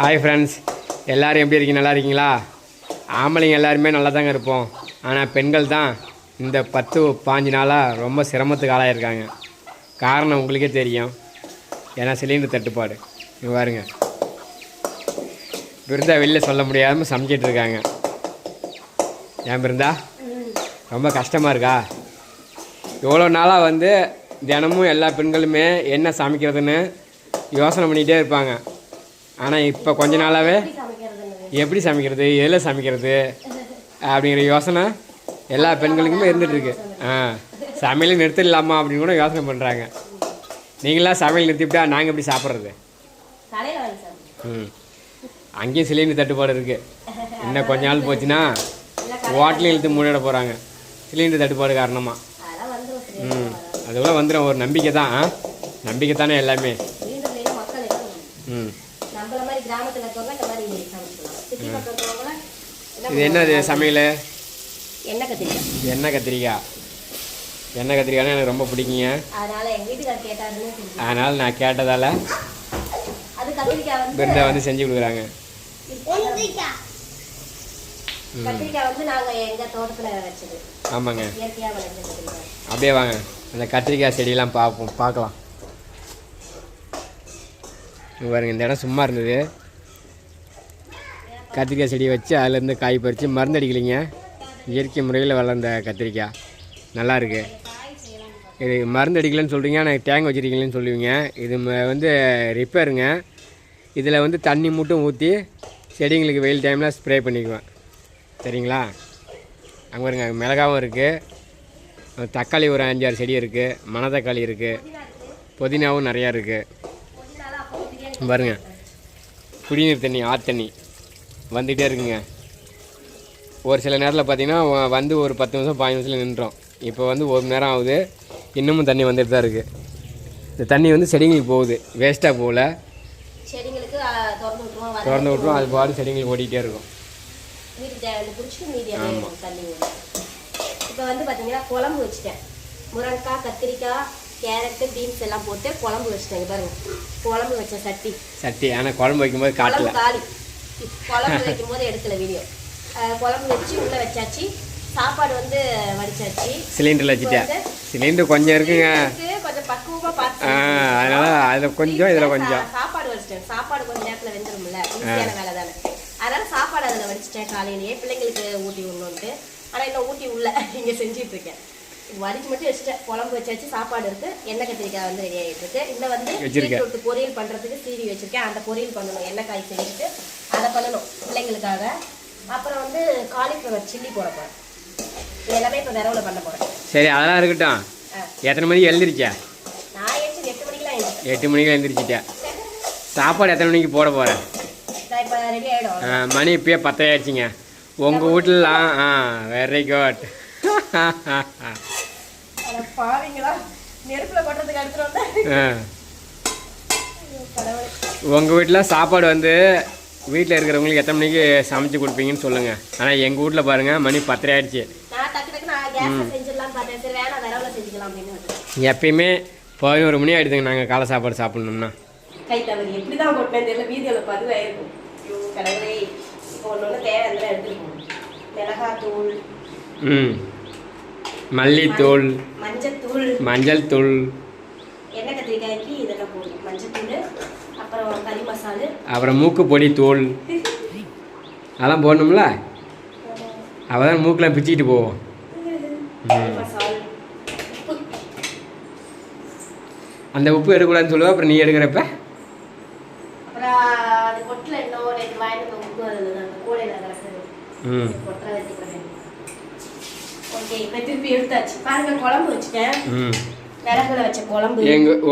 Hi friends, எல்லோரும் எப்படி இருக்கீங்க? நல்லா இருக்கீங்களா? ஆம்பளைங்க எல்லாருமே நல்லா தாங்க இருப்போம். ஆனால் பெண்கள் தான் இந்த 10-15 நாளாக ரொம்ப சிரமத்துக்கு ஆளாயிருக்காங்க. காரணம் உங்களுக்கே தெரியும். ஏன்னா சிலிண்டர் தட்டுப்பாடு. இங்கே பாருங்க, பிருந்தா வெளியில் சொல்ல முடியாமல் சமைச்சிட்டு இருக்காங்க. ஏன் பிருந்தா, ரொம்ப கஷ்டமாக இருக்கா? எவ்வளோ நாளாக தினமும் எல்லா பெண்களுமே என்ன சமைக்கிறதுன்னு யோசனை பண்ணிகிட்டே இருப்பாங்க. ஆனால் இப்போ கொஞ்ச நாளாகவே எப்படி சமைக்கிறது, எதில் சமைக்கிறது அப்படிங்கிற யோசனை எல்லா பெண்களுக்குமே இருந்துகிட்ருக்கு. சமையலை நிறுத்திடலாமா அப்படின்னு கூட யோசனை பண்ணுறாங்க. நீங்களாம் சமையல் நிறுத்திவிட்டா நாங்கள் எப்படி சாப்பிட்றது? அங்கேயும் சிலிண்டர் தட்டுப்பாடு இருக்குது. இன்னும் கொஞ்ச நாள் போச்சுன்னா ஹோட்டலையும் இழுத்து மூடிட போகிறாங்க சிலிண்டர் தட்டுப்பாடு காரணமாக. அதுக்குள்ளே வந்துடும். ஒரு நம்பிக்கை தான். நம்பிக்கை தானே எல்லாமே. இது என்னது சமையல்? எண்ணெய் கத்திரிக்காய். எண்ணெய் கத்திரிக்காய்னா எனக்கு ரொம்ப பிடிக்குங்க. அதனால் நான் கேட்டதால் பிருந்தா செஞ்சு கொடுக்குறாங்க. ஆமாங்க, அப்படியே வாங்க அந்த கத்திரிக்காய் செடியெல்லாம் பார்க்கலாம். பாருங்க, இந்த இடம் சும்மா இருந்தது. கத்திரிக்காய் செடியை வச்சு அதுலேருந்து காய் பறித்து மருந்து அடிக்கலைங்க. இயற்கை முறையில் வளர்ந்த கத்திரிக்காய் நல்லா இருக்குது. இது மருந்து அடிக்கலன்னு சொல்கிறீங்க, ஆனால் டேங்க் வச்சுருக்கீங்களேன்னு சொல்லுவீங்க. இது ரிப்பேருங்க. இதில் தண்ணி மட்டும் ஊற்றி செடிங்களுக்கு வெயில் டைமில் ஸ்ப்ரே பண்ணிக்குவேன். சரிங்களா? அங்கே பாருங்க, மிளகாவும் இருக்குது, தக்காளி ஒரு 5-6 செடி இருக்குது, மணத்தக்காளி இருக்குது, புதினாவும் நிறையா இருக்குது. பாருங்க, குடிநீர் தண்ணி, ஆற்று வந்துகிட்டே இருக்குங்க. ஒரு சில நேரத்தில் பார்த்திங்கன்னா ஒரு 10 நிமிஷம் 15 நிமிஷத்தில் நின்றோம். இப்போ 1 மணி நேரம் ஆகுது, இன்னமும் தண்ணி வந்துட்டு தான் இருக்குது. இந்த தண்ணி செடிங்களுக்கு போகுது, வேஸ்ட்டாக போகல. திறந்து விட்டுருவோம், அது பாடு செடிங்களுக்கு ஓடிக்கிட்டே இருக்கும். இப்போ பார்த்தீங்கன்னா குழம்பு வச்சுட்டேன். முருங்கைக்காய், கத்திரிக்காய், கேரட்டு, பீன்ஸ் எல்லாம் போட்டு குழம்பு வச்சுட்டேங்க. பாருங்க, குழம்பு வச்ச சட்டி. ஆனால் குழம்பு வைக்கும்போது காட்டல. குழம்பு வைக்கும்போது எடுக்கல வீடியோ. குழம்பு வச்சு உள்ளே வச்சாச்சு. சாப்பாடு வடிச்சாச்சு. சிலிண்டரில் வச்சுட்டேன். சிலிண்டர் கொஞ்சம் இருக்குங்க, கொஞ்சம் பக்குவமாக பார்த்து. அதனால அதில் கொஞ்சம் இதில் கொஞ்சம் சாப்பாடு வடிச்சிட்டேன். சாப்பாடு கொஞ்சம் நேரத்தில் வெந்துடும்ல, ஈஸியான வேலை தானே. அதனால சாப்பாடு அதில் வடிச்சிட்டேன். காலையிலேயே பிள்ளைங்களுக்கு ஊட்டி விடணுன்ட்டு. ஆனால் இன்னும் ஊட்டி உள்ள இங்கே செஞ்சுட்டு இருக்கேன். வடிச்சு மட்டும் வச்சுட்டேன். குழம்பு வச்சாச்சு, சாப்பாடு இருக்குது, எண்ணெய் கத்திரிக்காய் ரெடி ஆகிட்டு இருக்கு. இந்த பீட்ரூட் பொரியல் பண்ணுறதுக்கு சீவி வச்சுருக்கேன். அந்த பொரியல் பண்ணணும், எண்ணெய் காய் செஞ்சுட்டு அதை பண்ணணும் பிள்ளைங்களுக்காக. அப்புறம் காலிஃப்ளவர் சில்லி போட போகிறேன். இது எல்லாமே இப்போ விரவில் பண்ண போகிறேன். சரி, அதெல்லாம் இருக்கட்டும். எத்தனை மணிக்கு எழுந்திரிச்சா? நான் எழுந்து 8 மணிக்கெலாம் எழுந்திரிச்சேன். 8 மணிக்கு எழுந்திரிச்சிட்டேன். சாப்பாடு எத்தனை மணிக்கு போட போகிறேன்? இப்போ ரெடி ஆகிடும். மணி இப்போயே 10 ஆயிடுச்சிங்க. உங்கள் வீட்டிலலாம் வெரி குட். உங்கள் வீட்டில் சாப்பாடு வீட்டில் இருக்கிறவங்களுக்கு எத்தனை மணிக்கு சமைச்சு கொடுப்பீங்கன்னு சொல்லுங்கள். ஆனால் எங்கள் வீட்டில் பாருங்கள், மணி 10 ஆயிடுச்சு. எப்பயுமே 11 மணி ஆகிடுதுங்க நாங்கள் காலை சாப்பாடு சாப்பிட்ணும்னா. மல்லித்தூள், மஞ்சள் தூள், எண்ணெய் கத்திரிக்காய்க்கு இதெல்லாம் போடும். மஞ்சள் தூள், அப்புறம் கறி மசாலு, அப்புறம் மூக்கு பொடி தூள் அதெல்லாம் போடணும்ல. அவதான் மூக்கெலாம் பிச்சுக்கிட்டு போவோம். அந்த உப்பு எடுக்கக்கூடாதுன்னு சொல்லுவா. அப்புறம் நீ எடுக்கிறப்ப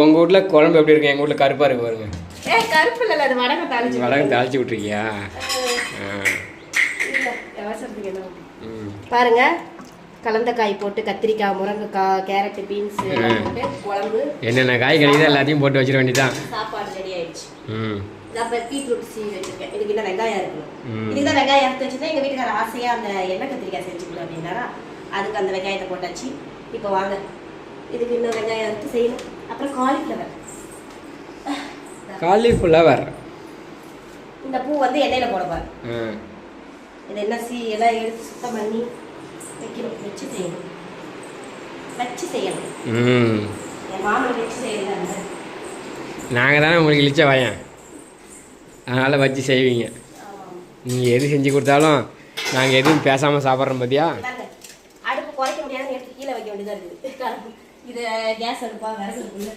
உங்க வீட்டுல குழம்பு எப்படி இருக்கு? எங்க வீட்டுல கருப்பா இருக்கு பாருங்க. கருப்பு இல்ல, அது வடகம் தாளிச்சு விட்டுருக்கியா? பாருங்க, கலந்த காய் போட்டு கத்திரிக்காய், முருங்கைக்காய், கேரட், பீன்ஸ் போட்டு குழம்பு. என்னென்ன காய் கிடைக்குதோ எல்லாத்தையும் போட்டு வச்சிட வேண்டியதான். சாப்பாடு ரெடி ஆயிடுச்சு. பீட்ரூட் சீவி வச்சிருக்கேன். இதுக்கு இன்னும் வெங்காயம் இருக்கணும். இதுதான் வெங்காயம் அறுத்து வச்சுதான் எங்க வீட்டுக்கார ஆசையா அந்த எண்ணெய் கத்திரிக்காய் செஞ்சுக்கணும் அப்படின்னா அதுக்கு அந்த வெங்காயத்தை போட்டாச்சு. இப்போ வாங்க, இதுக்கு இன்னும் வெங்காயம் அறுத்து செய்யணும். அப்புறம் காலிஃப்ளவர் காலிஃப்ளவர் இந்த பூ வந்து எண்ணெயில் போட போகிறேன். இது என்ன எல்லாம் எடுத்து சுத்தம் பண்ணி வைக்கணும். வச்சு செய்யணும். என் மாமன் வச்சு செய்யல. நாங்கள் தானே உங்களுக்கு இழிச்ச வாயன், அதனால் வச்சு செய்வீங்க. நீங்கள் எது செஞ்சு கொடுத்தாலும் நாங்கள் எதுவும் பேசாமல் சாப்பிட்றோம் பார்த்தியா. அடுப்பு குறைக்க முடியாது, எடுத்து கீழே வைக்க வேண்டியதாக இருக்குது. இது கேஸ் அடுப்பா விறகு இருக்குல்ல,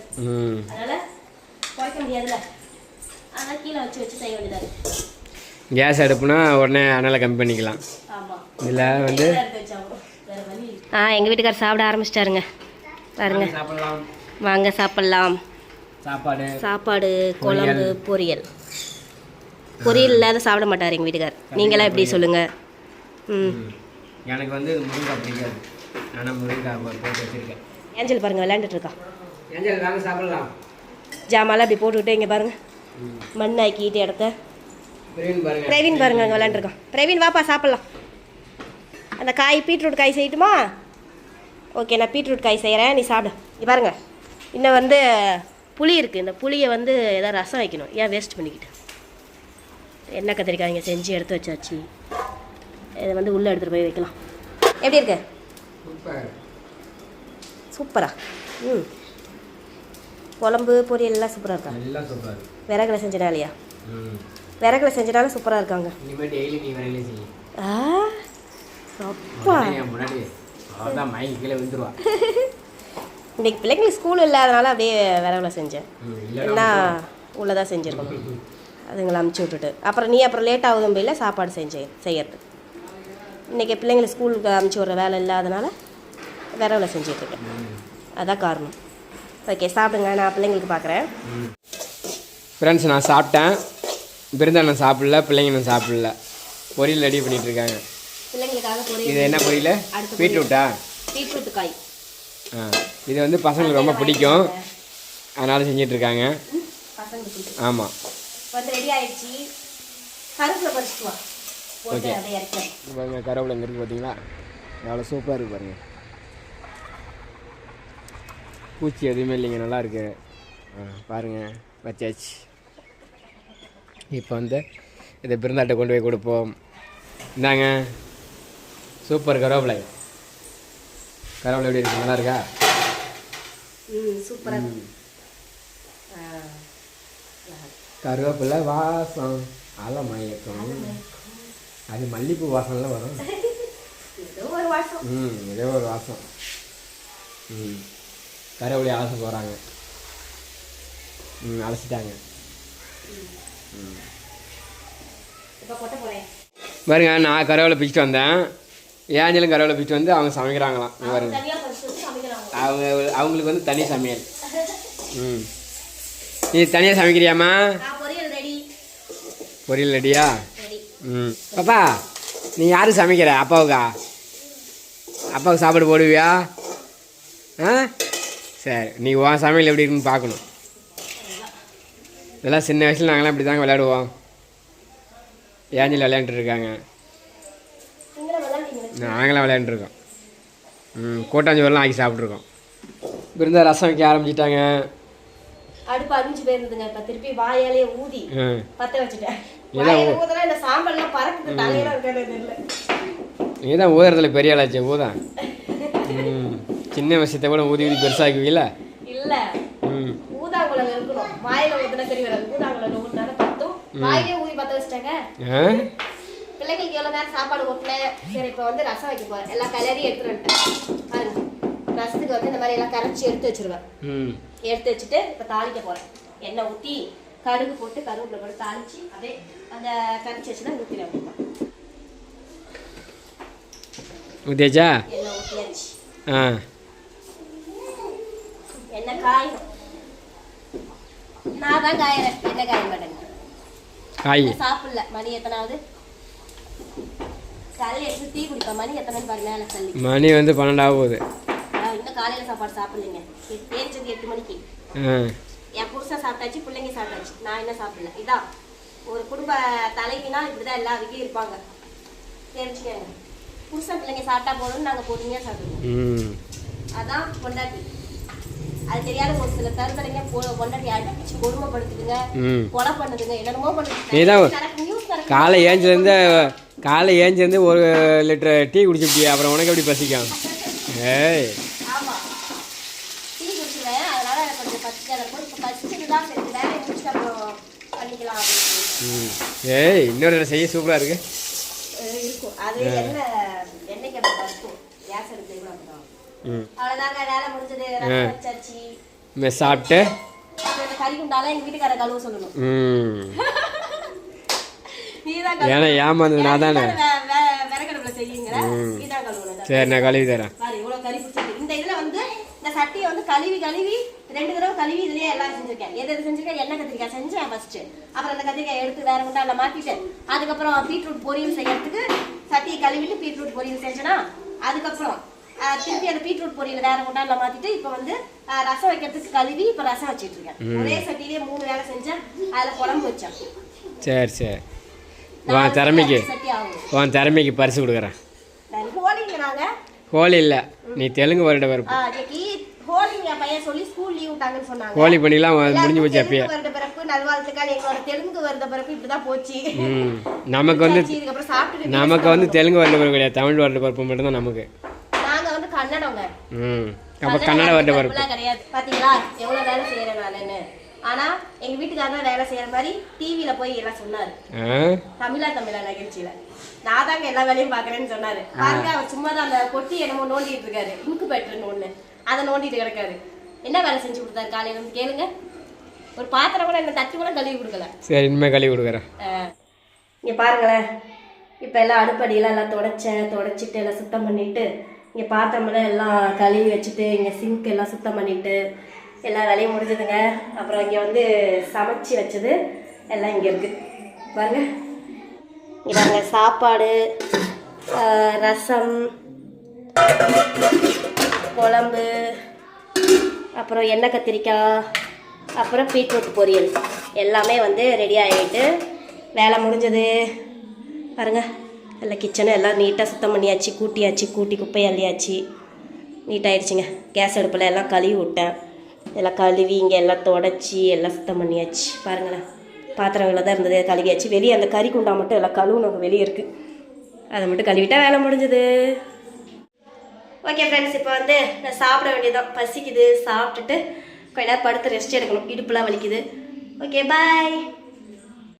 அதனால் குறைக்க முடியாதுல்ல, அதனால் கீழே வச்சு செய்ய வேண்டியதாக இருக்குது. கேஸ் அடுப்புனா உடனே அனலை கம்மி பண்ணிக்கலாம். ஆமாம், இதில் வந்து எங்கள் வீட்டுக்காரர் சாப்பிட ஆரம்பிச்சிட்டாருங்க பாருங்க. வாங்க சாப்பிட்லாம். சாப்பாடு குழம்பு பொரியல் இல்லாத சாப்பிட மாட்டார் எங்கள் வீட்டுக்கார். நீங்களாம் எப்படி சொல்லுங்கள்? எனக்கு வந்து முருங்கைக்காய் பிடிக்காது, ஆனால் முருங்கைக்காய் போட்டு வச்சுருக்கேன். ஏஞ்சல் பாருங்கள் விளையாண்டுட்டு இருக்கா. ஏஞ்சல் வாங்க சாப்பிடலாம். ஜாமான்லாம் அப்படி போட்டுக்கிட்டே இங்கே பாருங்கள் மண் ஆக்கிட்டு இடத்த. பிரவீன் பாருங்க அங்கே விளையாண்டுருக்கான். பிரவீன் வாப்பா சாப்பிட்லாம். அந்த காய் பீட்ரூட் காய் செய்யட்டுமா? ஓகே, நான் பீட்ரூட் காய் செய்கிறேன், நீ சாப்பிடு. நீ பாருங்கள், இன்னும் வந்து புளி இருக்குது. இந்த புளியை வந்து எதாவது ரசம் வைக்கணும். ஏன் வேஸ்ட் பண்ணிக்கிட்டு. எண்ணெய் கத்திரிக்காய் இங்கே செஞ்சு எடுத்து வச்சாச்சு. இதை வந்து உள்ளே எடுத்துகிட்டு போய் வைக்கலாம். எப்படி இருக்கு? சூப்பரா. குழம்பு பொரியல் எல்லாம் சூப்பராக இருக்கா? விறகுல செஞ்சனாலையா? விறகுல செஞ்சனாலும் சூப்பராக இருக்காங்க. இன்னைக்கு பிள்ளைங்களுக்கு ஸ்கூல் இல்லாதனால அப்படியே விறகுல செஞ்சேன். என்ன உள்ளதாக செஞ்சுருக்கணும். அதுங்களை அமுச்சு விட்டுட்டு அப்புறம் லேட் ஆகுதும் போயில சாப்பாடு செய்யறது. இன்றைக்கி பிள்ளைங்களை ஸ்கூலுக்கு அமுச்சு விட்ற வேலை இல்லாதனால விறகுல செஞ்சிட்ருக்கேன். அதான் காரணம். ஓகே, சாப்பிடுங்க. நான் பிள்ளைங்களுக்கு பார்க்குறேன். ஃப்ரெண்ட்ஸ், நான் சாப்பிட்டேன். நான் சாப்பிடல, பிள்ளைங்க நான் சாப்பிடல. பொரியல் ரெடி பண்ணிகிட்ருக்காங்க பிள்ளைங்களுக்காக. பொரியல். இது என்ன பொரியல்? பீட்ரூட்டா? பீட்ரூட் காய். இது வந்து பசங்களுக்கு ரொம்ப பிடிக்கும், அதனால் செஞ்சிட்ருக்காங்க. ஆமாம், வந்து ரெடி ஆயிடுச்சு. கருவேப்பிலை பறிச்சுட்டு வா. ஓகே, பாருங்கள் கருவேப்பிலை இங்கே இருக்குது பார்த்தீங்களா, எவ்வளோ சூப்பராக இருக்குது பாருங்கள். பூச்சி எதுவுமே இல்லைங்க, நல்லாயிருக்கு. பாருங்கள் வச்சாச்சு. இப்போ வந்து இதை பிறந்தாட்டை கொண்டு போய் கொடுப்போம். இந்தாங்க சூப்பர் கருவேப்பிலை. கருவேப்பிலை எப்படி இருக்கு? நல்லா இருக்கா? சூப்பராக. கருவேப்பிலை வாசம் அலமயக்கம். அது மல்லிகைப்பூ வாசம்லாம் வரும். ஏதோ ஒரு வாசம். கருவேப்பிலை அலச போகிறாங்க. அலசிட்டாங்க. பாருங்க, நான் கருவேப்பிலை பிச்சுட்டு வந்தேன். ஏஞ்சலும் கருவேப்பிலை பிச்சுட்டு வந்து அவங்க சமைக்கிறாங்களாம். பாருங்க, அவங்களுக்கு வந்து தனி சமையல். நீ தனியாக சமைக்கிறியாம்மா? பொரியல் ரெடியா? பாப்பா, நீ யாரும் சமைக்கிற? அப்பாவுக்கா? அப்பாவுக்கு சாப்பாடு போடுவியா? சரி, நீ உன் சமையல் எப்படி இருக்குன்னு பார்க்கணும். இதெல்லாம் சின்ன வயசில் நாங்களாம் இப்படி தாங்க விளையாடுவோம். ஏஞ்சல் விளையாண்டுருக்காங்க, நாங்களாம் விளையாண்டுருக்கோம். கூட்டாஞ்சோறுலாம் ஆக்கி சாப்பிட்ருக்கோம். விருந்தா ரசம் வைக்க ஆரம்பிச்சிட்டாங்க. அடுப்பு அடிஞ்சு போயிருந்ததுங்க. இப்போ திருப்பி வாயாலே ஊதி பற்ற வச்சுட்டேன். இந்த சாம்பல்லாம் பறக்குது, தலையெல்லாம் இருக்கிறது இல்லை. நீதான் ஊதுறதுல பெரிய ஆளாச்சு. ஊதான் சின்ன விஷயத்தை கூட ஊதி ஊதி பெருசாக்குவீங்களா? இல்லை, ஊதாங்குளம் இருக்கணும். வாயில ஊதுனா சரி வராது. ஊதாங்குளம் ஊட்டினாலும் பத்தும். வாயிலே ஊதி பற்ற வச்சுட்டாங்க. பிள்ளைங்களுக்கு எவ்வளோ நேரம் சாப்பாடு ஊட்டினேன். சரி, இப்போ வந்து ரசம் வைக்க போகிறேன். எல்லாம் கலரி எடுத்துருவேன். பாருங்க, ரசத்துக்கு வந்து இந்த மாதிரி எல்லாம் கரைச்சி எடுத்து வச்சுருவேன். எடுத்து வச்சுட்டு இப்போ தாளிக்க போகிறேன். எண்ணெய் ஊற்றி கடுகு போட்டு கருவேப்பிலை போட்டு தாளித்து அதே அந்த கரைச்சி வச்சு தான் ஊற்றிடுவேன். ஊற்றியாச்சா? எண்ணெய் ஊற்றியாச்சு. எண்ணெய் காயும். நான் தான் காயிறேன், எண்ணெய் காய மாட்டேங்க. காய் சாப்பிடல. மணி எத்தனாவது? கல் எடுத்து டீ குடிப்பா. மணி எத்தனை பாருங்க. மேலே தள்ளி மணி வந்து 12 ஆக போகுது. இன்னும் காலையில் சாப்பாடு சாப்பிடலைங்க. 8 மணிக்கு. என் புருஷன் சாப்பிட்டாச்சு, பிள்ளைங்க சாப்பிட்டாச்சு. நான் என்ன சாப்பிடல. இதான் ஒரு குடும்ப தலைவினா இப்படிதான் எல்லா வீட்லையும் இருப்பாங்க. தெரிஞ்சுக்கங்க. புருஷன் பிள்ளைங்க சாப்பிட்டா போதும்னு நாங்கள் பொறுமையாக சாப்பிடுவோம். அதான் பொண்டாட்டி. அது தெரியாத ஒரு சில தருதலைங்க பொண்டாட்டி அடிச்சு கொடுமைப்படுத்துதுங்க, கொலை பண்ணுதுங்க, என்னென்னமோ பண்ணுதுங்க. காலை ஏஞ்சிலேருந்து 1 லிட்டர் டீ குடிச்சுட்டியா, அப்புறம் உனக்கு எப்படி பசிக்கும்? ஏய் ஆமா டீ குடிச்சுவேன், அதனால எனக்கு கொஞ்சம் பசிக்காத போய் இப்போ பசிச்சுட்டு தான் சரி வேலையை முடிச்சுட்டு அப்புறம் பண்ணிக்கலாம் அப்படின்னு ஏய் இன்னொரு செய்ய சூப்பராக இருக்கு. இருக்கும். அது எண்ணெய்க்கு அப்படி இருக்கும், கேஸ் எடுத்து கூட அப்படிதான். அவ்வளோதாங்க, வேலை முடிஞ்சது. ரசம் வச்சாச்சு, சாப்பிட்டு கறி குண்டால எங்கள் வீட்டுக்கார கழுவ சொல்லணும். ஏன்னா ஏமாந்து நான் தானே. விறகடுப்புல செய்யுங்க, நீதான் கழுவணும். சரி நான் கழுவி தரேன். இவ்வளோ கறி பிடிச்சிருக்கு. இந்த இதில் வந்து இந்த சட்டியை வந்து கழுவி 2 தடவை கழுவி இதுலயே எல்லாம் செஞ்சிருக்கேன். எது செஞ்சிருக்கேன்? எண்ணெய் கத்திரிக்காய் செஞ்சேன் ஃபர்ஸ்ட். அப்புறம் அந்த கத்திரிக்காய் எடுத்து வேற குண்டால மாத்திட்டு, அதுக்கப்புறம் பீட்ரூட் பொரியல் செய்யறதுக்கு சட்டியை கழுவிட்டு பீட்ரூட் பொரியல் செஞ்சேன்னா, அதுக்கப்புறம் திருப்பி அந்த பீட்ரூட் பொரியல் வேற குண்டால மாத்திட்டு, இப்போ வந்து ரசம் வைக்கிறதுக்கு கழுவி இப்போ ரசம் வச்சிட்டு இருக்கேன். ஒரே சட்டிலேயே 3 வேலை செஞ்சேன். அதில் குழம்பு வச்சேன். சரி சரி, உன் திறமைக்கு பரிசு கொடுக்குறேன். ஹோலி இல்லை, நீ தெலுங்கு வருட பிறப்பு. ஹோலி பண்ணிலாம் முடிஞ்சு போச்சு அப்பயே. நமக்கு வந்து தெலுங்கு வருட பிறப்பு கிடையாது, தமிழ் வருட பிறப்பு மட்டும்தான் நமக்கு. அப்போ கன்னட வருட பிறப்பு கிடையாது. பாத்தீங்களா எவ்வளவு வேலை செய்யறேன் நானு. ஆனா எங்க வீட்டுக்காரர் வேலை செய்யற மாதிரி டிவில போய் எல்லாம் சொன்னாரு. தமிழா நிகழ்ச்சியில நான் தாங்க எல்லா வேலையும் பாக்குறேன்னு சொன்னாரு. பாருங்க, அவர் சும்மா தான் அந்த பொட்டி என்னமோ நோண்டிட்டு இருக்காரு, இன்குபேட்டர்னு ஒண்ணு, அதை நோண்டிட்டு கிடக்காரு. என்ன வேலை செஞ்சு கொடுத்தாரு காலையில வந்து கேளுங்க. ஒரு பாத்திரம் கூட என்ன தட்டு கூட கழுவி கொடுக்கல. சரி இனிமே கழுவி கொடுக்குறேன். இங்க பாருங்களேன், இப்ப எல்லாம் அடுப்படியெல்லாம் எல்லாம் தொடச்சிட்டு எல்லாம் சுத்தம் பண்ணிட்டு, இங்க பாத்திரமெல்லாம் எல்லாம் கழுவி வச்சுட்டு, இங்க சிங்க் எல்லாம் சுத்தம் பண்ணிட்டு எல்லா வேலையும் முடிஞ்சதுங்க. அப்புறம் இங்கே வந்து சமைச்சி வச்சது எல்லாம் இங்கே இருக்குது பாருங்க. இதாங்க சாப்பாடு, ரசம், குழம்பு, அப்புறம் எண்ணெய் கத்திரிக்காய், அப்புறம் பீட்ரூட் பொரியல் எல்லாமே வந்து ரெடி ஆகிட்டு வேலை முடிஞ்சது பாருங்க. எல்லாம் கிச்சனும் எல்லாம் நீட்டாக சுத்தம் பண்ணியாச்சு, கூட்டி குப்பையை அள்ளியாச்சு, நீட்டாகிடுச்சிங்க. கேஸ் அடுப்பில் எல்லாம் கழுவி விட்டேன், எல்லாம் கழுவி இங்கே எல்லாம் தொடச்சி எல்லாம் சுத்தம் பண்ணியாச்சு. பாருங்களேன், பாத்திரங்களில் தான் இருந்தது கழுவியாச்சு. வெளியே அந்த கறி குண்டா மட்டும் எல்லாம் கழுவுனவங்க வெளியே இருக்குது, அதை மட்டும் கழுவிட்டா வேலை முடிஞ்சது. ஓகே ஃப்ரெண்ட்ஸ், இப்போ வந்து நான் சாப்பிட வேண்டியதான். பசிக்குது, சாப்பிட்டுட்டு கொஞ்ச நேரம் படுத்து ரெஸ்ட் எடுக்கணும், இடுப்புலாம் வலிக்குது. Okay bye.